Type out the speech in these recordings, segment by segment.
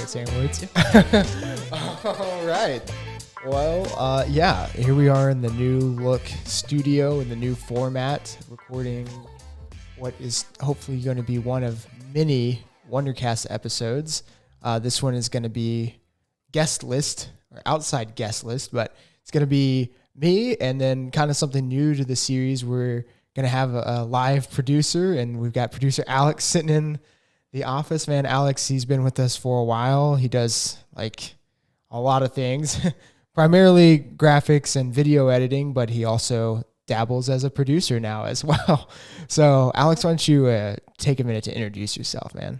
start saying words. All right. Well, yeah, here we are in the new look studio, in the new format, recording what is hopefully going to be one of many WunderCAST episodes. This one is going to be guest list, or outside guest list, but it's going to be me, and then kind of something new to the series. We're going to have a live producer, and we've got producer Alex sitting in the office. Man, Alex, he's been with us for a while. He does like a lot of things, primarily graphics and video editing, but he also dabbles as a producer now as well. So Alex, why don't you take a minute to introduce yourself, man?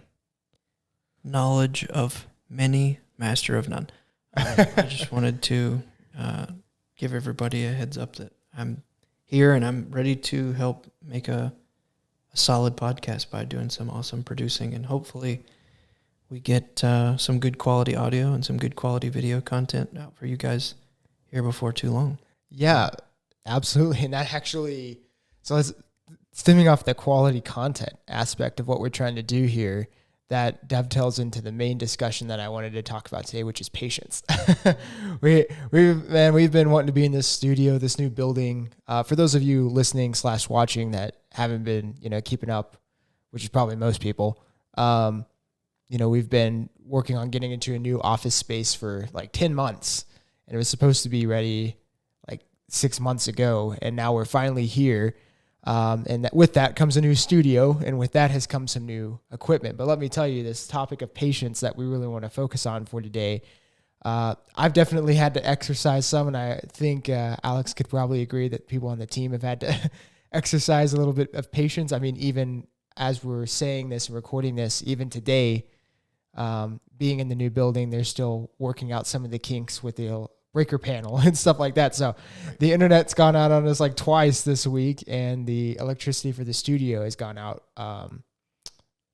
Knowledge of many, master of none. I just wanted to give everybody a heads up that I'm here and I'm ready to help make a solid podcast by doing some awesome producing, and hopefully we get some good quality audio and some good quality video content out for you guys here before too long. Yeah, absolutely. And that actually, so it's stemming off the quality content aspect of what we're trying to do here, that dovetails into the main discussion that I wanted to talk about today, which is patience. We've been wanting to be in this studio, this new building. For those of you listening / watching that haven't been, keeping up, which is probably most people, we've been working on getting into a new office space for like 10 months, and it was supposed to be ready like 6 months ago, and now we're finally here. And with that comes a new studio, and with that has come some new equipment. But let me tell you, this topic of patience that we really want to focus on for today, I've definitely had to exercise some, and I think Alex could probably agree that people on the team have had to exercise a little bit of patience. I mean, even as we're saying this and recording this, even today, being in the new building, they're still working out some of the kinks with the breaker panel and stuff like that. So the internet's gone out on us like twice this week, and the electricity for the studio has gone out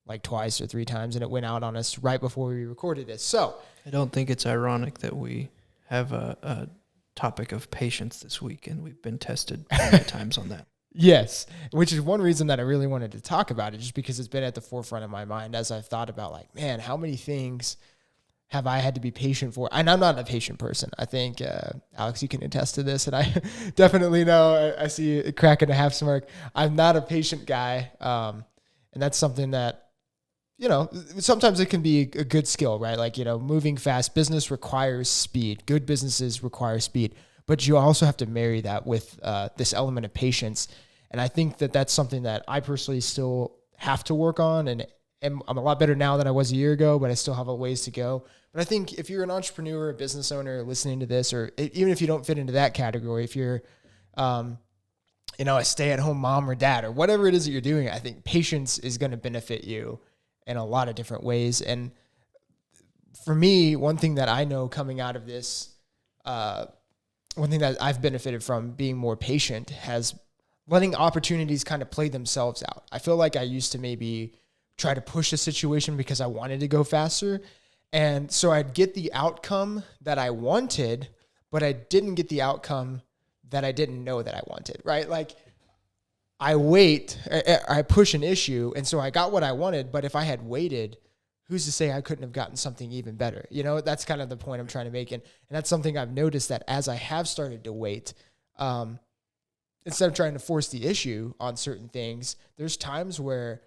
like twice or 3 times, and it went out on us right before we recorded this. So I don't think it's ironic that we have a topic of patience this week, and we've been tested many times on that. Yes, which is one reason that I really wanted to talk about it, just because it's been at the forefront of my mind as I've thought about, like, man, how many things have I had to be patient for? And I'm not a patient person. I think, Alex, you can attest to this, and I definitely know. I see you cracking a half smirk. I'm not a patient guy, and that's something that, sometimes it can be a good skill, right? Like, moving fast. Business requires speed. Good businesses require speed. But you also have to marry that with this element of patience. And I think that that's something that I personally still have to work on, and I'm a lot better now than I was a year ago, but I still have a ways to go. But I think if you're an entrepreneur, a business owner listening to this, or even if you don't fit into that category, if you're, a stay-at-home mom or dad or whatever it is that you're doing, I think patience is going to benefit you in a lot of different ways. And for me, one thing that I know coming out of this, one thing that I've benefited from being more patient has letting opportunities kind of play themselves out. I feel like I used to maybe try to push a situation because I wanted to go faster. And so I'd get the outcome that I wanted, but I didn't get the outcome that I didn't know that I wanted, right? Like I push an issue, and so I got what I wanted, but if I had waited, who's to say I couldn't have gotten something even better? That's kind of the point I'm trying to make. And that's something I've noticed, that as I have started to wait, instead of trying to force the issue on certain things, there's times where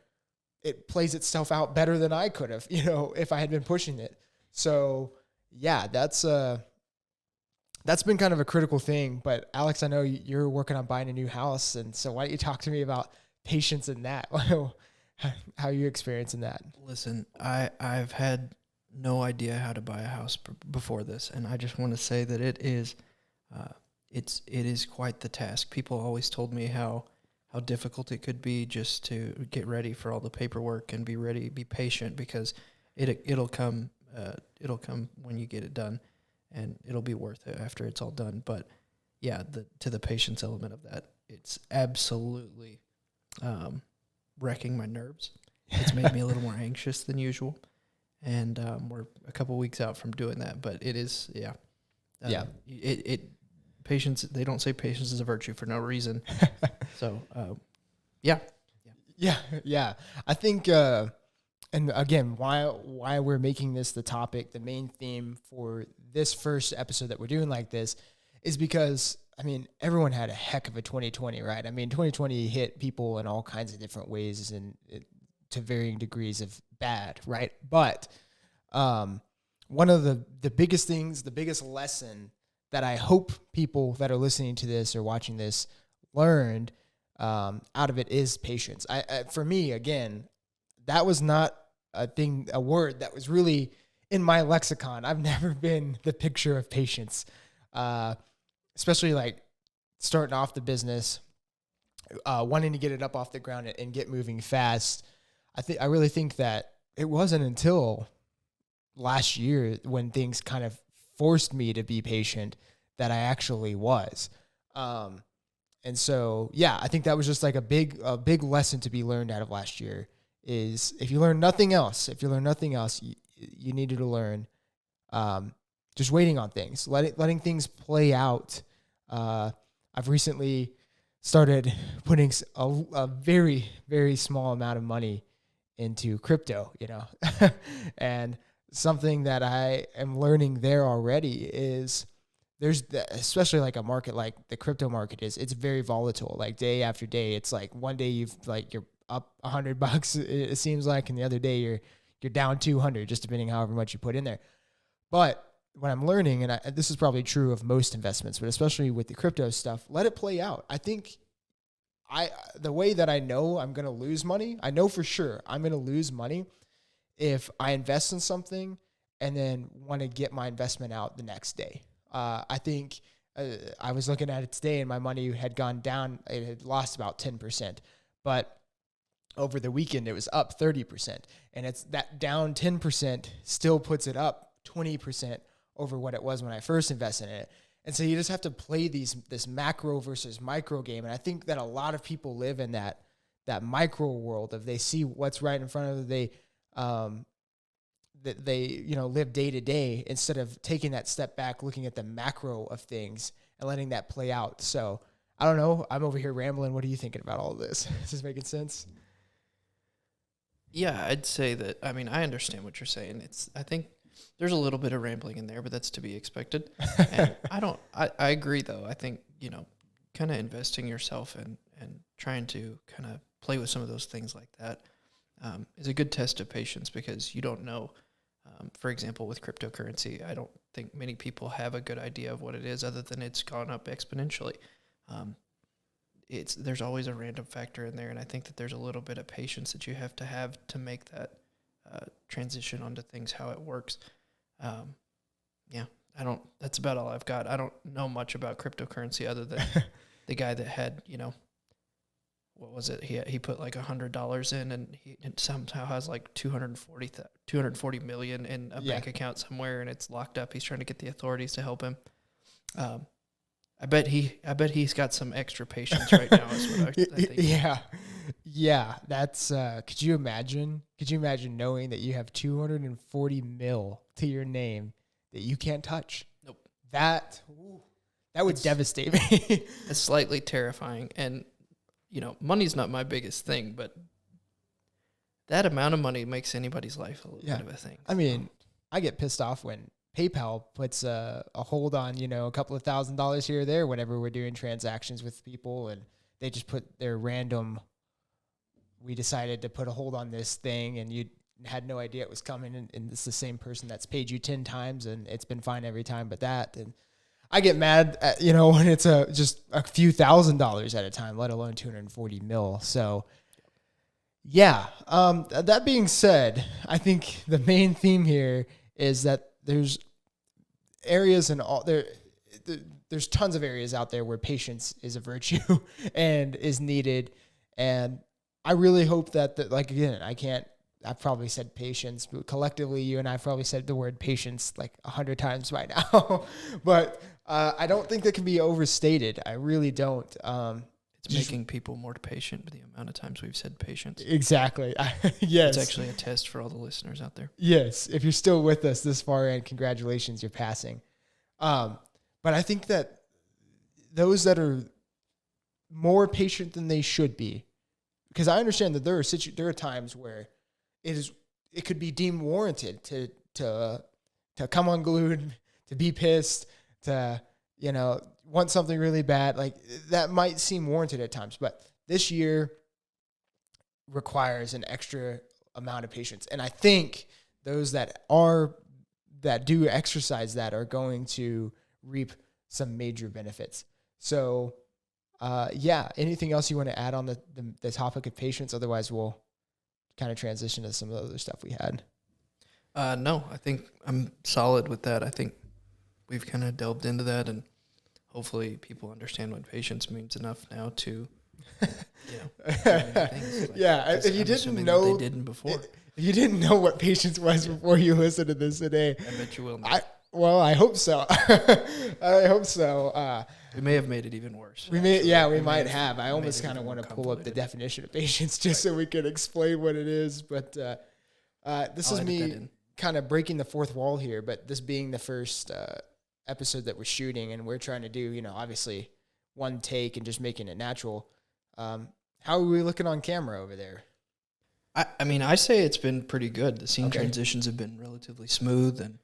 it plays itself out better than I could have, if I had been pushing it. So yeah, that's been kind of a critical thing. But Alex, I know you're working on buying a new house. And so why don't you talk to me about patience in that? How are you experiencing that? Listen, I've had no idea how to buy a house before this, and I just want to say that it is quite the task. People always told me how difficult it could be just to get ready for all the paperwork and be patient, because it'll come when you get it done, and it'll be worth it after it's all done. But yeah, to the patience element of that, it's absolutely wrecking my nerves. It's made me a little more anxious than usual, and we're a couple weeks out from doing that. But it is, patience. They don't say patience is a virtue for no reason. So, yeah. I think and again, why we're making this the topic, the main theme for this first episode that we're doing like this, is because, I mean, everyone had a heck of a 2020, right? I mean, 2020 hit people in all kinds of different ways and to varying degrees of bad, right? But one of the biggest things, the biggest lesson that I hope people that are listening to this or watching this learned out of it is patience. For me, again, that was not a word that was really in my lexicon. I've never been the picture of patience, especially like starting off the business, wanting to get it up off the ground and get moving fast. I really think that it wasn't until last year when things kind of forced me to be patient that I actually was. And so, yeah, I think that was just like a big lesson to be learned out of last year is if you learn nothing else, you needed to learn just waiting on things, letting things play out. I've recently started putting a very, very small amount of money into crypto, and something that I am learning there already is especially like a market like the crypto market it's very volatile, like day after day. It's like one day you're up $100, it seems like, and the other day you're down 200, just depending however much you put in there. But what I'm learning, and this is probably true of most investments, but especially with the crypto stuff, let it play out. I think the way that I know I'm going to lose money, I know for sure I'm going to lose money if I invest in something and then want to get my investment out the next day. I think I was looking at it today and my money had gone down. It had lost about 10%, but over the weekend it was up 30%. And it's that down 10% still puts it up 20% over what it was when I first invested in it. And so you just have to play this macro versus micro game. And I think that a lot of people live in that micro world of they see what's right in front of them. That they live day to day instead of taking that step back, looking at the macro of things and letting that play out. So I don't know. I'm over here rambling. What are you thinking about all of this? Is this making sense? Yeah, I'd say that. I mean, I understand what you're saying. I think there's a little bit of rambling in there, but that's to be expected. And I agree though. I think, kind of investing yourself and trying to kind of play with some of those things like that is a good test of patience because you don't know. For example, with cryptocurrency, I don't think many people have a good idea of what it is other than it's gone up exponentially. There's always a random factor in there, and I think that there's a little bit of patience that you have to make that transition onto things, how it works. That's about all I've got. I don't know much about cryptocurrency other than the guy that had, what was it? He put like $100 in, and he somehow has like 240 million in a bank account somewhere, and it's locked up. He's trying to get the authorities to help him. I bet he's got some extra patience right now. Is what I think. Yeah. That's. Could you imagine knowing that you have 240 mil to your name that you can't touch? Nope. That would devastate me. It's slightly terrifying, and money's not my biggest thing, but that amount of money makes anybody's life a little bit of a thing. I mean, I get pissed off when PayPal puts a hold on, a couple of $1,000s here or there whenever we're doing transactions with people, and they just put their random, we decided to put a hold on this thing, and you had no idea it was coming, and it's the same person that's paid you 10 times, and it's been fine every time but that. And I get mad at, when it's just a few $1,000s at a time, let alone 240 mil. So, yeah. That being said, I think the main theme here is that there's areas and there's tons of areas out there where patience is a virtue and is needed. And I really hope that again, I've probably said patience, but collectively you and I have probably said the word patience like 100 times by now, but I don't think that can be overstated. I really don't. It's making people more patient with the amount of times we've said patience. Exactly. Yes. It's actually a test for all the listeners out there. Yes. If you're still with us this far in, congratulations, you're passing. But I think that those that are more patient than they should be, because I understand that there are times where it it could be deemed warranted to come unglued, to be pissed, to, you know, want something really bad. Like, that might seem warranted at times, but this year requires an extra amount of patience. And I think those that do exercise that are going to reap some major benefits. So, anything else you want to add on the topic of patience? Otherwise, we'll kind of transition to some of the other stuff we had. No, I think I'm solid with that. I think we've kind of delved into that, and hopefully people understand what patience means enough now to, do many things. Like, if you didn't know, they didn't before. If you didn't know what patience was before you listened to this today, I bet you will now. I hope so. I hope so. We may have made it even worse. We might have. I almost kind of want to pull up the definition of patience just so we can explain what it is. But this is me kind of breaking the fourth wall here. But this being the first episode that we're shooting, and we're trying to do, you know, obviously one take and just making it natural. How are we looking on camera over there? I mean, I say it's been pretty good. The scene transitions have been relatively smooth, and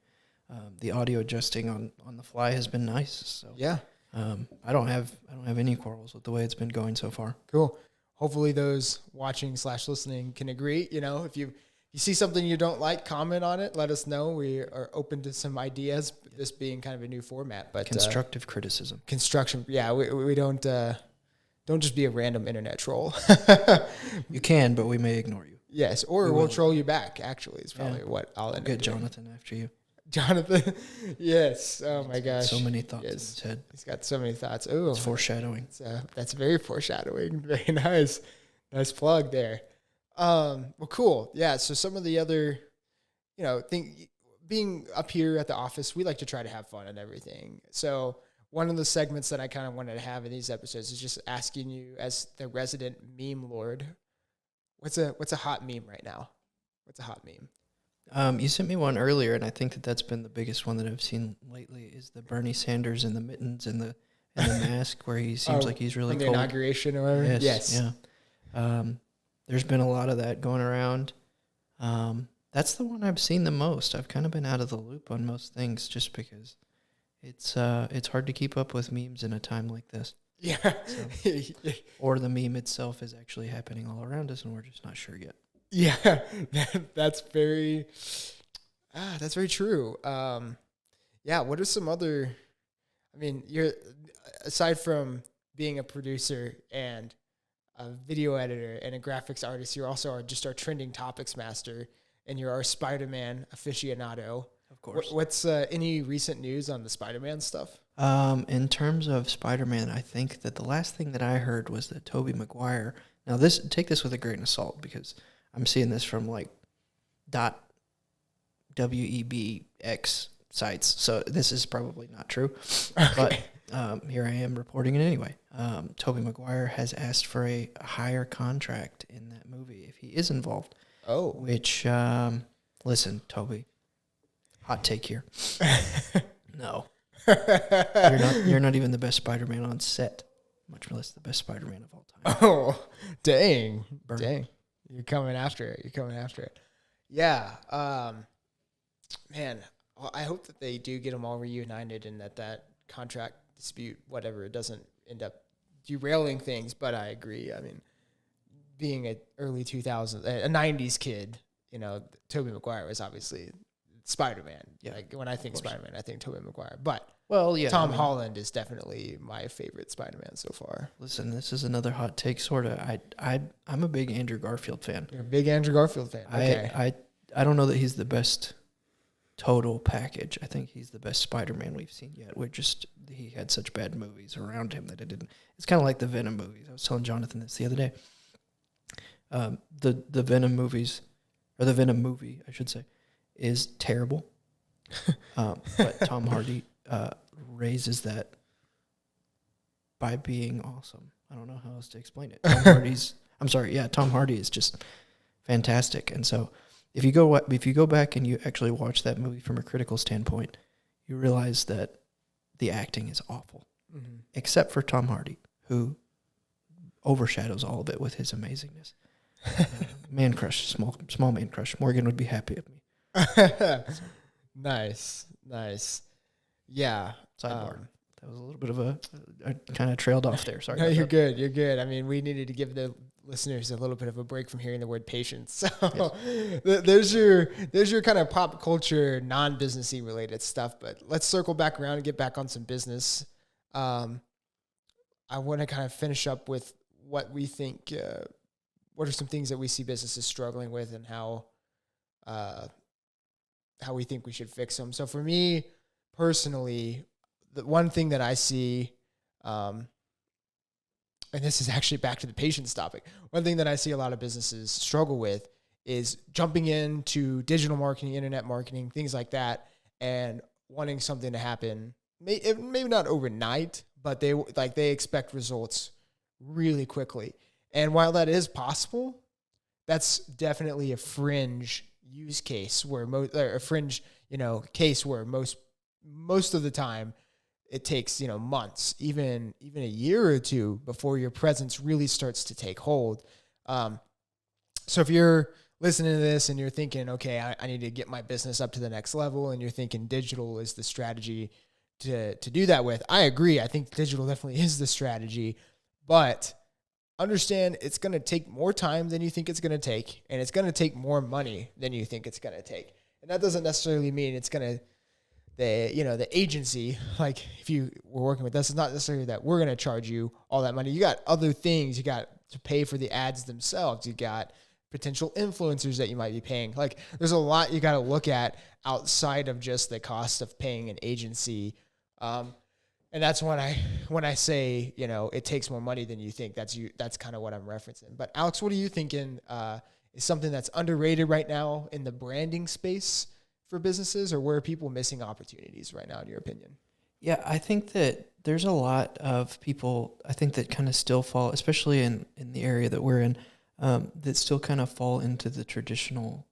the audio adjusting on the fly has been nice. So yeah. I don't have any quarrels with the way it's been going so far. Cool. Hopefully those watching / listening can agree. You know, if you see something you don't like, comment on it. Let us know. We are open to some ideas, this being kind of a new format. But constructive criticism. Construction. Yeah, we don't just be a random internet troll. You can, but we may ignore you. Yes, or we'll troll you back, actually, is probably what I'll end up get doing. Jonathan after you. Jonathan, yes. Oh my gosh, so many thoughts in his head. He's got so many thoughts. Oh, it's foreshadowing. That's very foreshadowing. Very nice plug there. Well, cool. Yeah. So some of the other, you know, being up here at the office, we like to try to have fun and everything. So one of the segments that I kind of wanted to have in these episodes is just asking you, as the resident meme lord, what's a hot meme right now? What's a hot meme? You sent me one earlier, and I think that's been the biggest one that I've seen lately is the Bernie Sanders in the mittens and the mask, where he seems like he's really from the cold. Inauguration or whatever? Yes. Yeah. There's been a lot of that going around. That's the one I've seen the most. I've kind of been out of the loop on most things just because it's hard to keep up with memes in a time like this. Yeah. Or the meme itself is actually happening all around us, and we're just not sure yet. Yeah, that's very true. What are some other, I mean, you're, aside from being a producer and a video editor and a graphics artist, you're also our trending topics master, and you're our Spider-Man aficionado. Of course. What's any recent news on the Spider-Man stuff? In terms of Spider-Man, I think that the last thing that I heard was that Tobey Maguire, now take this with a grain of salt, because I'm seeing this from like .webx sites, so this is probably not true. Okay. But here I am reporting it anyway. Tobey Maguire has asked for a higher contract in that movie if he is involved. Oh. Which, listen, Tobey, hot take here. No. You're not even the best Spider-Man on set, much less the best Spider-Man of all time. Oh, dang. Burn. Dang. You're coming after it. Yeah. Man, I hope that they do get them all reunited and that contract dispute, whatever, it doesn't end up derailing things. But I agree. I mean, being an early 2000s, a 90s kid, you know, Tobey Maguire was obviously Spider-Man. Yeah. Like when I think Spider-Man, I think Tobey Maguire. But Tom Holland is definitely my favorite Spider-Man so far. Listen, this is another hot take, sort of. I'm a big Andrew Garfield fan. You're a big Andrew Garfield fan. Okay. I don't know that he's the best total package. I think he's the best Spider-Man we've seen yet. He had such bad movies around him that it didn't. It's kind of like the Venom movies. I was telling Jonathan this the other day. The Venom movies, or the Venom movie, I should say, is terrible. But Tom Hardy raises that by being awesome. I don't know how else to explain it. Tom Hardy is just fantastic. And so if you go back and you actually watch that movie from a critical standpoint, you realize that the acting is awful, except for Tom Hardy, who overshadows all of it with his amazingness. Man crush, small man crush. Morgan would be happy at me. Nice. Yeah. Sidebar. That was a little bit of I kind of trailed off there. Sorry. No, you're good. You're good. I mean, we needed to give the listeners a little bit of a break from hearing the word patience. So there's your kind of pop culture, non-businessy related stuff. But let's circle back around and get back on some business. I want to kind of finish up with what we think. What are some things that we see businesses struggling with, and how we think we should fix them? So for me personally, the one thing that I see, and this is actually back to the patience topic, one thing that I see a lot of businesses struggle with is jumping into digital marketing, internet marketing, things like that, and wanting something to happen, maybe not overnight, but they expect results really quickly. And while that is possible, that's definitely a fringe use case where case where most of the time it takes, months, even a year or two before your presence really starts to take hold. So if you're listening to this and you're thinking, okay, I need to get my business up to the next level, and you're thinking digital is the strategy to do that with, I agree. I think digital definitely is the strategy, but understand it's going to take more time than you think it's going to take, and it's going to take more money than you think it's going to take. And that doesn't necessarily mean it's going to, the agency, like if you were working with us, it's not necessarily that we're going to charge you all that money. You got other things. You got to pay for the ads themselves. You got potential influencers that you might be paying. Like there's a lot you got to look at outside of just the cost of paying an agency. And that's when I say, it takes more money than you think. That's kind of what I'm referencing. But Alex, what are you thinking is something that's underrated right now in the branding space for businesses, or where are people missing opportunities right now, in your opinion? Yeah, I think that there's a lot of people, I think, that kind of still fall, especially in the area that we're in, that still kind of fall into the traditional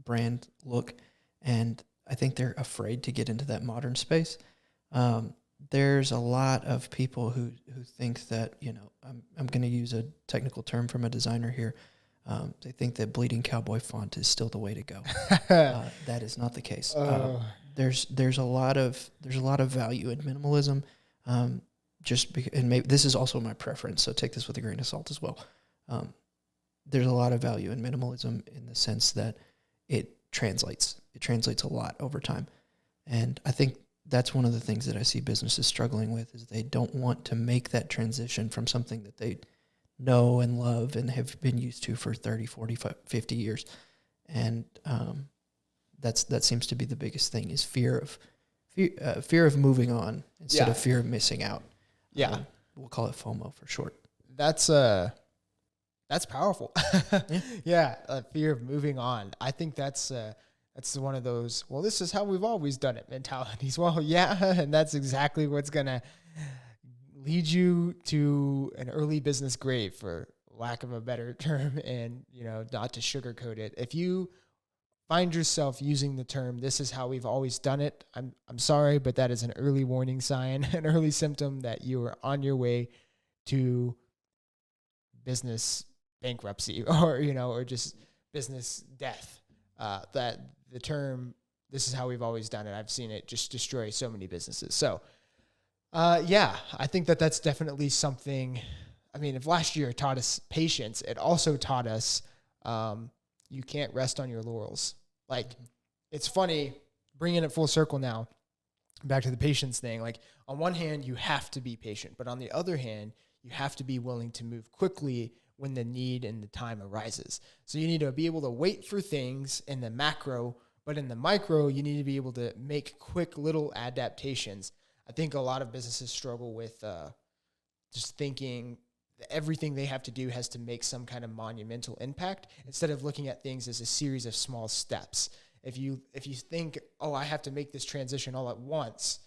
brand look. And I think they're afraid to get into that modern space. There's a lot of people who think that, I'm going to use a technical term from a designer here. They think that bleeding cowboy font is still the way to go. That is not the case. There's a lot of value in minimalism. And maybe this is also my preference, so take this with a grain of salt as well. There's a lot of value in minimalism in the sense that it translates. It translates a lot over time, and I think that's one of the things that I see businesses struggling with is they don't want to make that transition from something that they know and love and have been used to for 30, 40, 50 years. And that seems to be the biggest thing is fear of moving on instead of fear of missing out. Yeah. We'll call it FOMO for short. That's powerful. Yeah. Fear of moving on. I think that's one of those, well, this is how we've always done it mentalities. Well, yeah. And that's exactly what's going to lead you to an early business grave, for lack of a better term, and, not to sugarcoat it. If you find yourself using the term, this is how we've always done it, I'm sorry, but that is an early warning sign, an early symptom that you are on your way to business bankruptcy or just business death. That the term, this is how we've always done it, I've seen it just destroy so many businesses. So, I think that that's definitely something. I mean, if last year taught us patience, it also taught us you can't rest on your laurels. Like, it's funny, bringing it full circle now, back to the patience thing. Like, on one hand, you have to be patient, but on the other hand, you have to be willing to move quickly when the need and the time arises. So you need to be able to wait for things in the macro, but in the micro, you need to be able to make quick little adaptations. I think a lot of businesses struggle with just thinking that everything they have to do has to make some kind of monumental impact, instead of looking at things as a series of small steps. If you think, oh, I have to make this transition all at once,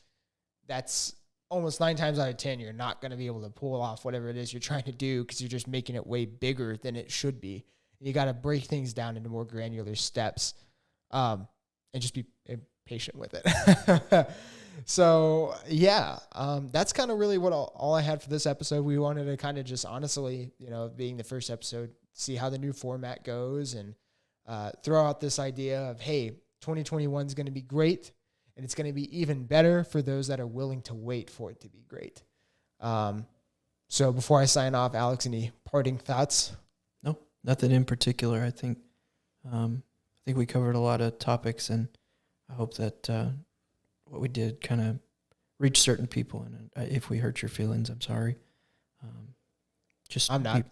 that's almost 9 times out of 10, you're not going to be able to pull off whatever it is you're trying to do, because you're just making it way bigger than it should be. You got to break things down into more granular steps, and just be patient with it. So that's kind of really what all I had for this episode. We wanted to kind of just honestly, being the first episode, see how the new format goes, and throw out this idea of, hey, 2021 is going to be great, and it's going to be even better for those that are willing to wait for it to be great. So before I sign off, Alex, any parting thoughts? No, nothing in particular. I think we covered a lot of topics, and I hope that what we did kind of reached certain people. And if we hurt your feelings, I'm sorry. I'm not.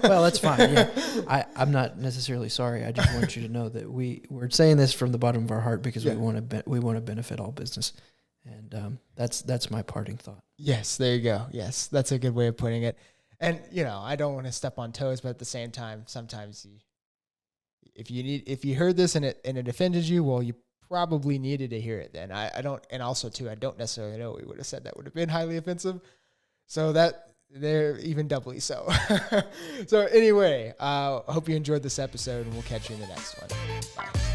Well, that's fine. Yeah, I'm not necessarily sorry. I just want you to know that we're saying this from the bottom of our heart because we want to benefit all business, and that's my parting thought. Yes, there you go. Yes, that's a good way of putting it. And I don't want to step on toes, but at the same time, sometimes if you heard this and it offended you, well, you probably needed to hear it. Then I don't, and also too, I don't necessarily know what we would have said that would have been highly offensive. So that. They're even doubly so. So anyway, I hope you enjoyed this episode, and we'll catch you in the next one. Bye.